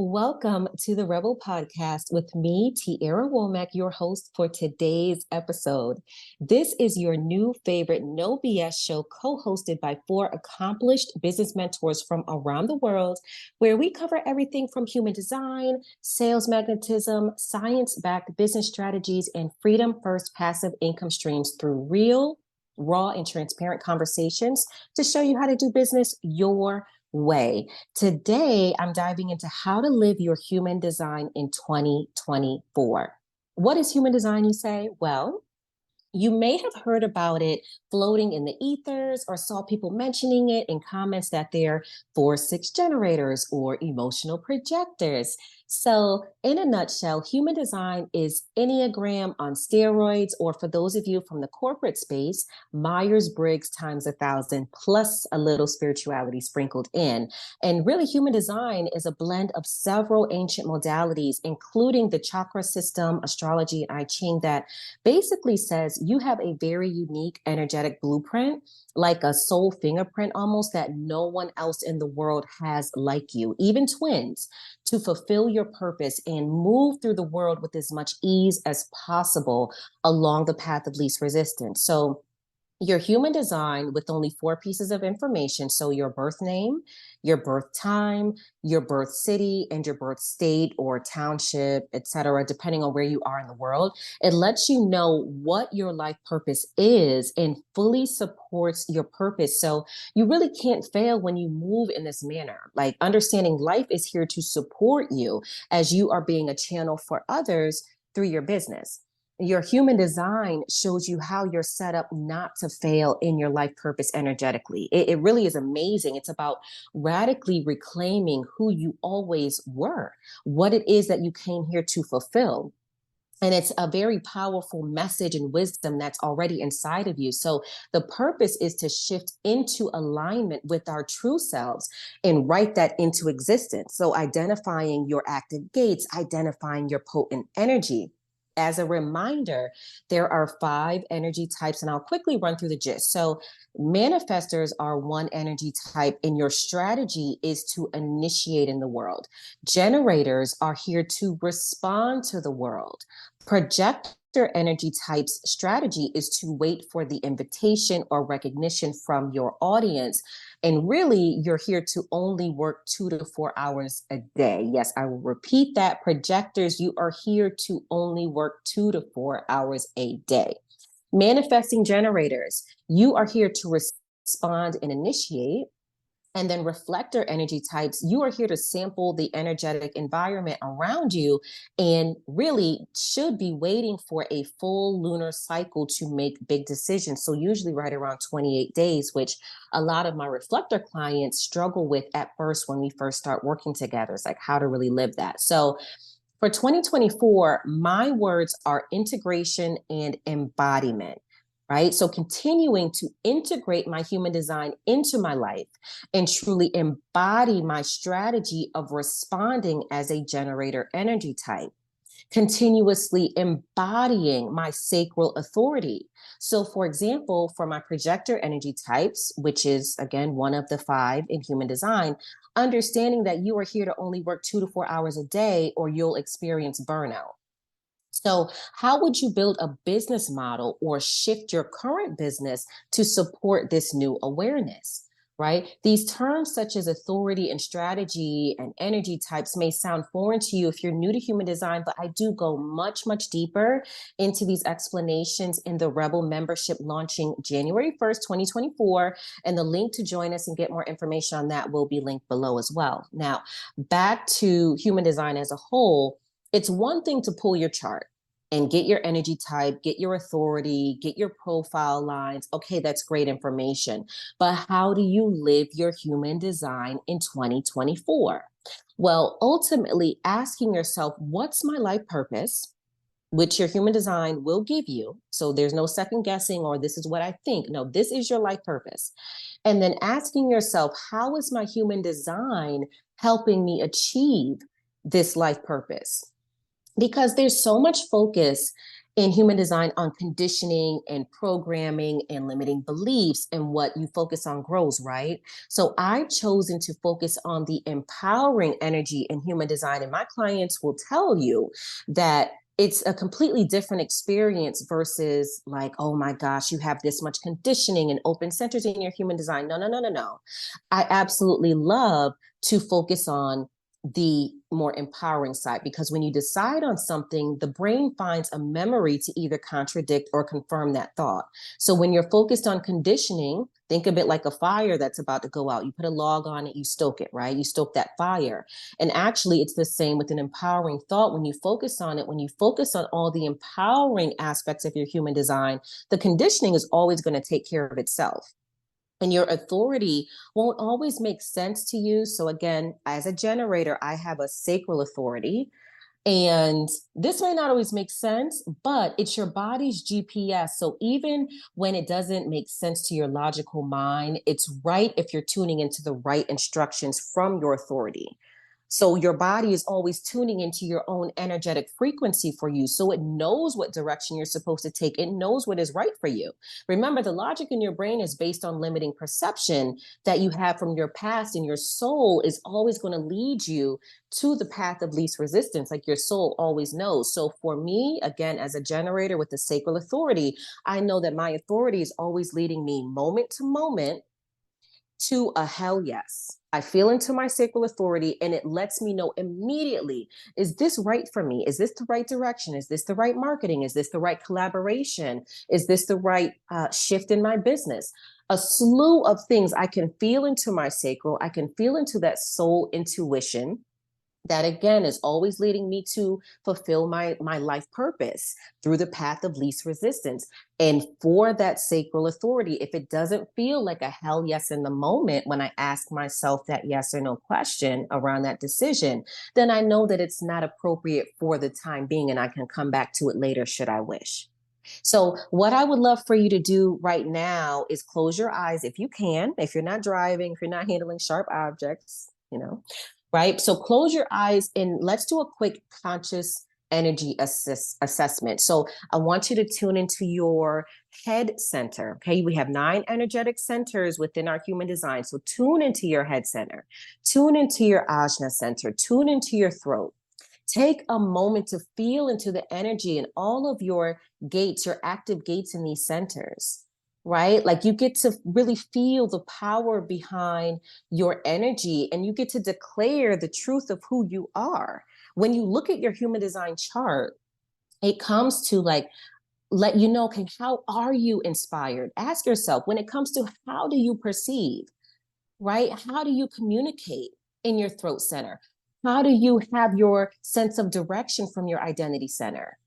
Welcome to the Rebel Podcast with me, Tierra Womack, your host for today's episode. This is your new favorite No BS show, co-hosted by four accomplished business mentors from around the world, where we cover everything from human design, sales magnetism, science-backed business strategies, and freedom-first passive income streams through real, raw, and transparent conversations to show you how to do business your way. Today, I'm diving into how to live your human design in 2024. What is human design, you say? Well, you may have heard about it floating in the ethers or saw people mentioning it in comments that they're 4-6 generators or emotional projectors. So, in a nutshell, human design is Enneagram on steroids, or for those of you from the corporate space, Myers-Briggs times 1,000 plus a little spirituality sprinkled in. And really, human design is a blend of several ancient modalities, including the chakra system, astrology, and I Ching, that basically says you have a very unique energetic blueprint, like a soul fingerprint almost, that no one else in the world has like you, even twins, to fulfill your purpose and move through the world with as much ease as possible along the path of least resistance. So your human design with only 4 pieces of information. So your birth name, your birth time, your birth city, and your birth state or township, etc., depending on where you are in the world. It lets you know what your life purpose is and fully supports your purpose. So you really can't fail when you move in this manner. Like, understanding life is here to support you as you are being a channel for others through your business. Your human design shows you how you're set up not to fail in your life purpose energetically. It really is amazing. It's about radically reclaiming who you always were, what it is that you came here to fulfill. And it's a very powerful message and wisdom that's already inside of you. So the purpose is to shift into alignment with our true selves and write that into existence. So identifying your active gates, identifying your potent energy. As a reminder, there are 5 energy types, and I'll quickly run through the gist. So manifestors are one energy type, and your strategy is to initiate in the world. Generators are here to respond to the world. Projector energy type's strategy is to wait for the invitation or recognition from your audience. And really, you're here to only work 2 to 4 hours a day. Yes, I will repeat that. Projectors, you are here to only work 2 to 4 hours a day. Manifesting generators, you are here to respond and initiate. And then reflector energy types, you are here to sample the energetic environment around you and really should be waiting for a full lunar cycle to make big decisions. So usually right around 28 days, which a lot of my reflector clients struggle with at first when we first start working together. It's like how to really live that. So for 2024, my words are integration and embodiment. Right. So continuing to integrate my human design into my life and truly embody my strategy of responding as a generator energy type, continuously embodying my sacral authority. So, for example, for my projector energy types, which is again one of the 5 in human design, understanding that you are here to only work 2 to 4 hours a day or you'll experience burnout. So, how would you build a business model or shift your current business to support this new awareness? Right? These terms such as authority and strategy and energy types may sound foreign to you if you're new to human design, but I do go much, much deeper into these explanations in the Rebel membership launching January 1st, 2024. And the link to join us and get more information on that will be linked below as well. Now, back to human design as a whole. It's one thing to pull your chart and get your energy type, get your authority, get your profile lines. Okay, that's great information. But how do you live your human design in 2024? Well, ultimately asking yourself, what's my life purpose? Which your human design will give you. So there's no second guessing or this is what I think. No, this is your life purpose. And then asking yourself, how is my human design helping me achieve this life purpose? Because there's so much focus in human design on conditioning and programming and limiting beliefs, and what you focus on grows, right? So I've chosen to focus on the empowering energy in human design. And my clients will tell you that it's a completely different experience versus like, oh my gosh, you have this much conditioning and open centers in your human design. No, no, no, no, no. I absolutely love to focus on the more empowering side, because when you decide on something, the brain finds a memory to either contradict or confirm that thought. So when you're focused on conditioning, think of it like a fire that's about to go out. You put a log on it, you stoke it, right? You stoke that fire. And actually, it's the same with an empowering thought. When you focus on it, when you focus on all the empowering aspects of your human design, the conditioning is always going to take care of itself. And your authority won't always make sense to you. So again, as a generator, I have a sacral authority. And this may not always make sense, but it's your body's GPS. So even when it doesn't make sense to your logical mind, it's right if you're tuning into the right instructions from your authority. So your body is always tuning into your own energetic frequency for you. So it knows what direction you're supposed to take. It knows what is right for you. Remember, the logic in your brain is based on limiting perception that you have from your past, and your soul is always going to lead you to the path of least resistance, like your soul always knows. So for me, again, as a generator with the sacral authority, I know that my authority is always leading me moment to moment to a hell yes. I feel into my sacral authority, and it lets me know immediately, is this right for me? Is this the right direction? Is this the right marketing? Is this the right collaboration? Is this the right shift in my business? A slew of things I can feel into my sacral. I can feel into that soul intuition that again is always leading me to fulfill my life purpose through the path of least resistance. And for that sacral authority, if it doesn't feel like a hell yes in the moment when I ask myself that yes or no question around that decision, then I know that it's not appropriate for the time being, and I can come back to it later should I wish. So what I would love for you to do right now is close your eyes if you can, if you're not driving, if you're not handling sharp objects, right? So close your eyes and let's do a quick conscious energy assessment. So I want you to tune into your head center. Okay. We have 9 energetic centers within our human design. So tune into your head center, tune into your ajna center, tune into your throat. Take a moment to feel into the energy and all of your gates, your active gates in these centers, right? Like you get to really feel the power behind your energy, and you get to declare the truth of who you are. When you look at your human design chart, it comes to like, let you know, okay, how are you inspired? Ask yourself, when it comes to how do you perceive, right? How do you communicate in your throat center? How do you have your sense of direction from your identity center?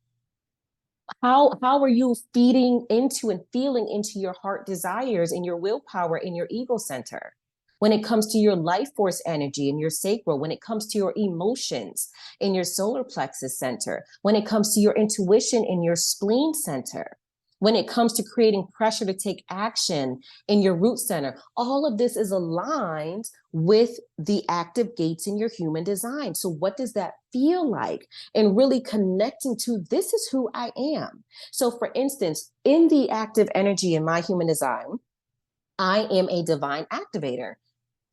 How are you feeding into and feeling into your heart desires and your willpower in your ego center? When it comes to your life force energy in your sacral, when it comes to your emotions in your solar plexus center, when it comes to your intuition in your spleen center, when it comes to creating pressure to take action in your root center, all of this is aligned with the active gates in your human design. So what does that feel like? And really connecting to, this is who I am. So for instance, in the active energy in my human design, I am a divine activator.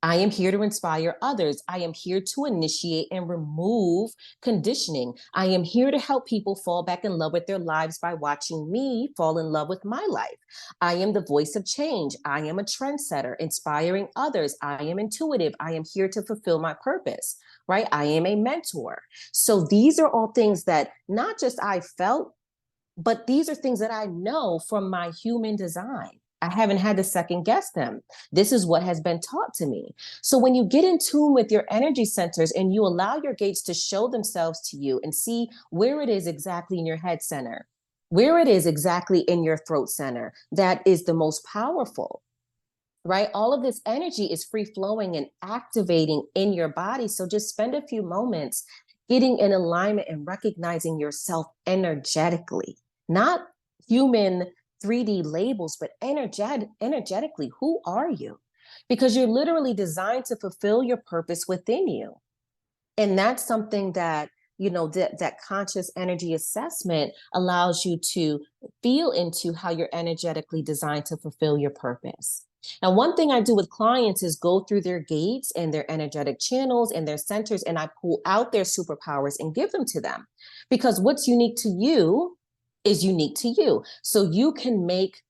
I am here to inspire others. I am here to initiate and remove conditioning. I am here to help people fall back in love with their lives by watching me fall in love with my life. I am the voice of change. I am a trendsetter, inspiring others. I am intuitive. I am here to fulfill my purpose, right? I am a mentor. So these are all things that not just I felt, but these are things that I know from my human design. I haven't had to second guess them. This is what has been taught to me. So when you get in tune with your energy centers and you allow your gates to show themselves to you and see where it is exactly in your head center, where it is exactly in your throat center, that is the most powerful, right? All of this energy is free flowing and activating in your body. So just spend a few moments getting in alignment and recognizing yourself energetically, not human 3D labels, but energetically, who are you? Because you're literally designed to fulfill your purpose within you. And that's something that that conscious energy assessment allows you to feel into how you're energetically designed to fulfill your purpose. And one thing I do with clients is go through their gates and their energetic channels and their centers, and I pull out their superpowers and give them to them. Because what's unique to you is unique to you. So you can make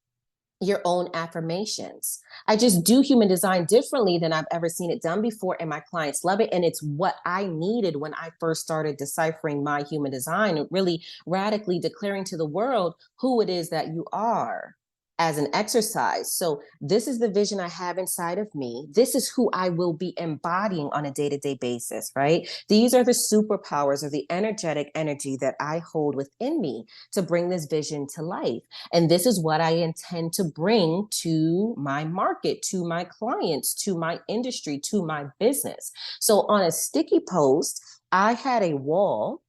your own affirmations. I just do human design differently than I've ever seen it done before, and my clients love it. And it's what I needed when I first started deciphering my human design and really radically declaring to the world who it is that you are as an exercise. So this is the vision I have inside of me. This is who I will be embodying on a day-to-day basis, right? These are the superpowers or the energetic energy that I hold within me to bring this vision to life. And this is what I intend to bring to my market, to my clients, to my industry, to my business. So on a sticky post, I had a wall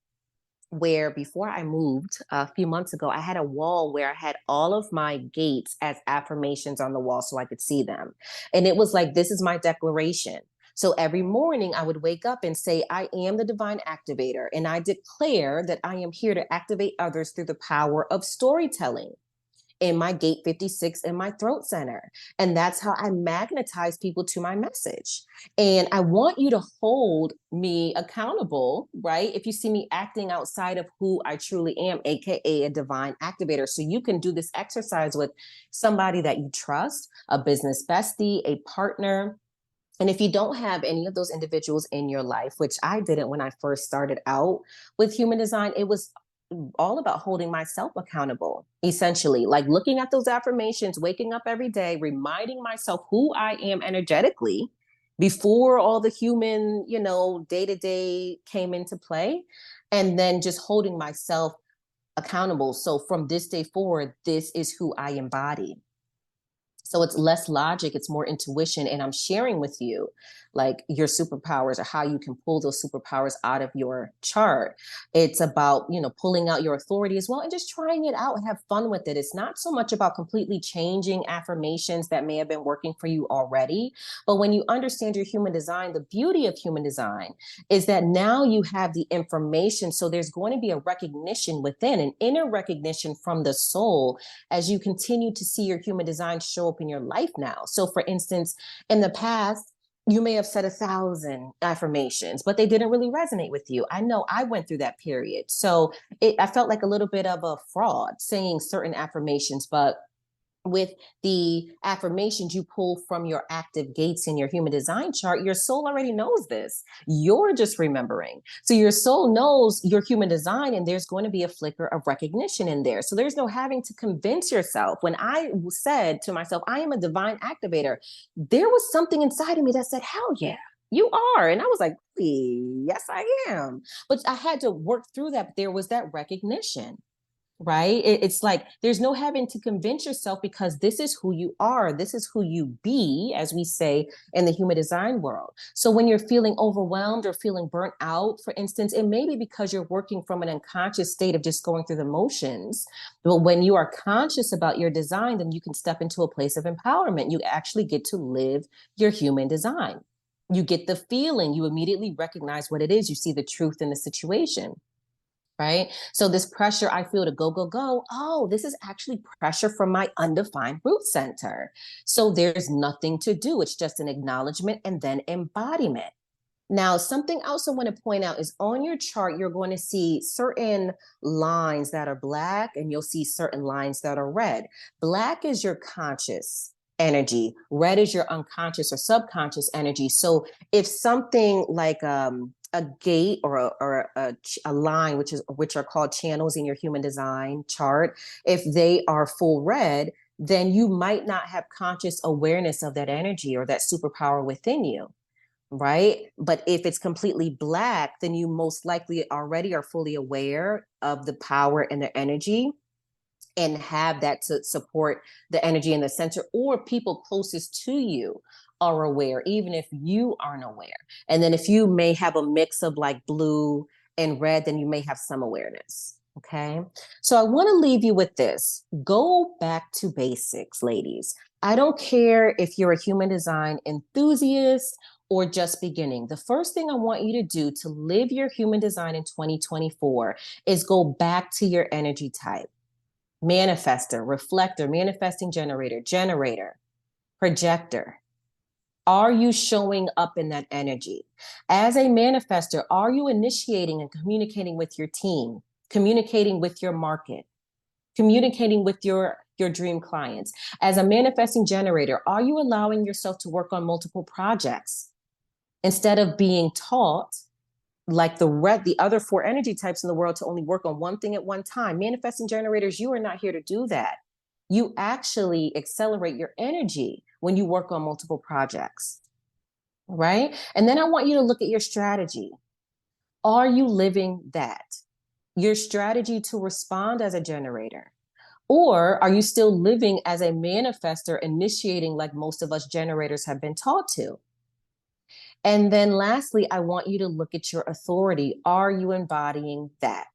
where before I moved a few months ago, I had a wall where I had all of my gates as affirmations on the wall so I could see them. And it was like, this is my declaration. So every morning I would wake up and say, I am the divine activator. And I declare that I am here to activate others through the power of storytelling in my gate 56 in my throat center. And that's how I magnetize people to my message. And I want you to hold me accountable, right? If you see me acting outside of who I truly am, AKA a divine activator. So you can do this exercise with somebody that you trust, a business bestie, a partner. And if you don't have any of those individuals in your life, which I didn't when I first started out with human design, it was all about holding myself accountable, essentially, like looking at those affirmations, waking up every day, reminding myself who I am energetically before all the human, day to day came into play, and then just holding myself accountable. So from this day forward, this is who I embody. So it's less logic, it's more intuition. And I'm sharing with you like your superpowers or how you can pull those superpowers out of your chart. It's about, pulling out your authority as well and just trying it out and have fun with it. It's not so much about completely changing affirmations that may have been working for you already. But when you understand your human design, the beauty of human design is that now you have the information. So there's going to be a recognition within, an inner recognition from the soul as you continue to see your human design show up in your life now. So for instance, in the past, you may have said 1,000 affirmations, but they didn't really resonate with you. I know I went through that period. So I felt like a little bit of a fraud saying certain affirmations, but with the affirmations you pull from your active gates in your human design chart, your soul already knows this. You're just remembering. So your soul knows your human design, and there's going to be a flicker of recognition in there. So there's no having to convince yourself. When I said to myself, I am a divine activator, there was something inside of me that said, hell yeah, you are. And I was like, yes, I am. But I had to work through that. But there was that recognition. Right? It's like there's no having to convince yourself because this is who you are. This is who you be, as we say in the human design world. So when you're feeling overwhelmed or feeling burnt out, for instance, it may be because you're working from an unconscious state of just going through the motions. But when you are conscious about your design, then you can step into a place of empowerment. You actually get to live your human design. You get the feeling, you immediately recognize what it is. You see the truth in the situation. Right? So this pressure I feel to go, go, go. Oh, this is actually pressure from my undefined root center. So there's nothing to do. It's just an acknowledgement and then embodiment. Now, something else I want to point out is on your chart, you're going to see certain lines that are black and you'll see certain lines that are red. Black is your conscious energy. Red is your unconscious or subconscious energy. So if something like a gate or a line, which are called channels in your human design chart, if they are full red, then you might not have conscious awareness of that energy or that superpower within you. Right. But if it's completely black, then you most likely already are fully aware of the power and the energy and have that to support the energy in the center, or people closest to you are aware, even if you aren't aware. And then if you may have a mix of like blue and red, then you may have some awareness. Okay. So I want to leave you with this. Go back to basics, ladies. I don't care if you're a human design enthusiast or just beginning, the first thing I want you to do to live your human design in 2024 is go back to your energy type. Manifester, reflector, manifesting generator, projector. Are you showing up in that energy? As a manifester, are you initiating and communicating with your team, communicating with your market, communicating with your dream clients? As a manifesting generator, are you allowing yourself to work on multiple projects instead of being taught like the other four energy types in the world to only work on one thing at one time? Manifesting generators, you are not here to do that. You actually accelerate your energy when you work on multiple projects, right? And then I want you to look at your strategy. Are you living that? Your strategy to respond as a generator? Or are you still living as a manifester, initiating like most of us generators have been taught to? And then lastly, I want you to look at your authority. Are you embodying that?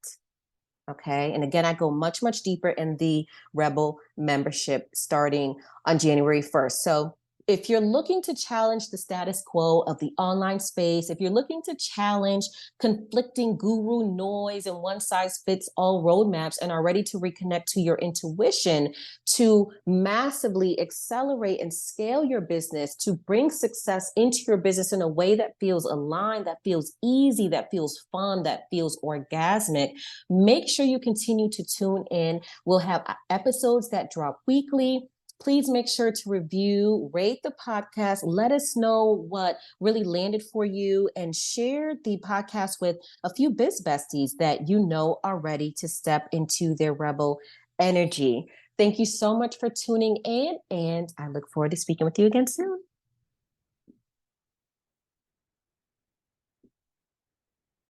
Okay. And again, I go much, much deeper in the Rebel membership starting on January 1st. So if you're looking to challenge the status quo of the online space, if you're looking to challenge conflicting guru noise and one size fits all roadmaps and are ready to reconnect to your intuition, to massively accelerate and scale your business, to bring success into your business in a way that feels aligned, that feels easy, that feels fun, that feels orgasmic, make sure you continue to tune in. We'll have episodes that drop weekly. Please make sure to review, rate the podcast, let us know what really landed for you, and share the podcast with a few biz besties that you know are ready to step into their rebel energy. Thank you so much for tuning in, and I look forward to speaking with you again soon.